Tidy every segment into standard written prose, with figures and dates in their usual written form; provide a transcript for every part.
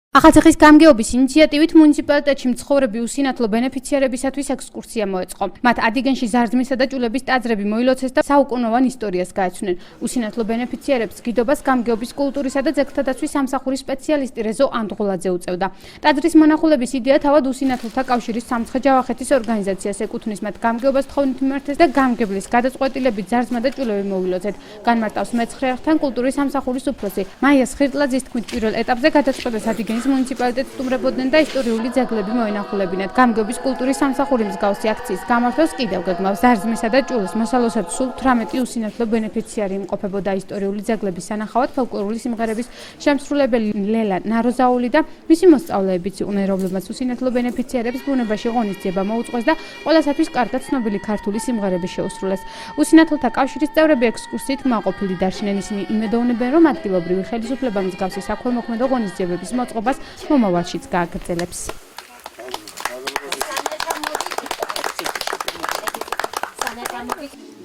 ახალციხის გამგეობის ინიციატივით მუნიციპალიტეტში მცხოვრები უსინათლო ბენეფიციარებისათვის ექსკურსია მოეწყო. მათ ადიგენში ზარზმისა და ჭულების ტაძრები მოილოცეს და საუკუნოვან ისტორიას გაეცნენ. უსინათლო ბენეფიციარებს გიდობას გამგეობის კულტურისა და ძეგლთა დაცვის სამსახურის სპეციალისტი რეზო ანდღულაძე უწევდა. ტაძრის მონახულების იდეა თავად უსინათლოთა კავშირის სამცხე-ჯავახეთის ორგანიზაციას ეკუთვნის. მათ გამგეობას თხოვნით მიმართეს და გამგებლის გადაწყვეტილებით ზარზმა და ჭულები მოილოცეთ. განმარტავს მეცხრე არხთან კულტურის სამსახურის უფროსი მაია სხირტლაძის თქმით, პირველ ეტაპზე გადაწყვეტას ადიგენის მუნიციპალიტეტს სტუმრებოდნენ და ისტორიული ძეგლები მოენახულებინათ. გამგეობის კულტურის სამსახური მსგავსი აქციის გამართვას კიდევ გეგმავს. ზარზმისა და ჭულის მოსალოსად სულ 18 უსინათლო ბენეფიციარი იმყოფებოდა. ისტორიული ძეგლების სანახავად ფოლკლორული სიმღერების შემსრულებელი ლელა ნაროზაული და მისი მოსწავლეებიც იყვნენ, რომლებმაც უსინათლო ბენეფიციარებს ბუნებაში ღონისძიება მოუწყეს და ყველასათვის კარგად ცნობილი ქართული სიმღერები შეუსრულეს. უსინათლოთა კავშირის წევრები ექსკურსიით კმაყოფილი დარჩნენ. ისინი იმედოვნებენ, რომ ადგილობრივი ხელისუფლება მსგავსი საქველმოქმედო ღონისძიებების მოწყობას მომავალშიც გააგრძელებს.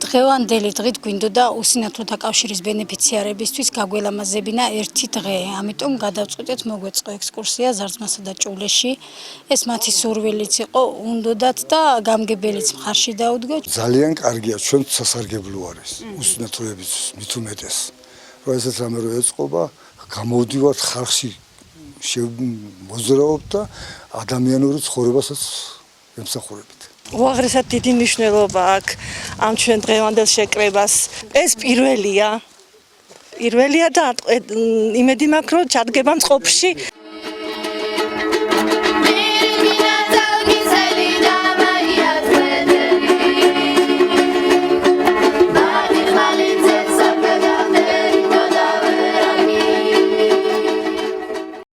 დღევანდელი დღით გვინდოდა უსინათლოთა კავშირის ბენეფიციარებისთვის გაგველამაზებინა ერთი დღე. ამიტომ გადავწყვიტეთ მოგვეწყო ექსკურსია ზარზმასა და ჭულეში. ეს მათი სურვილიც იყო, უნდოდათ და გამგებელიც მხარში დაუდგო. ძალიან კარგია, ჩვენ სასარგებლო არის უსინათლოების მით უმეტეს. რომ ესეც რამე რო ეწყობა, გამოვდივართ ხალხში მოძრაობ და ადამიანური ცხოვრებასაც ემსახურებით. უაღრესად დიდი მნიშვნელობა აქვს ამ ჩვენ დღევანდელ შეკრებას. ეს პირველია და იმედი მაქვს, რომ ჩადგება მწყობრში.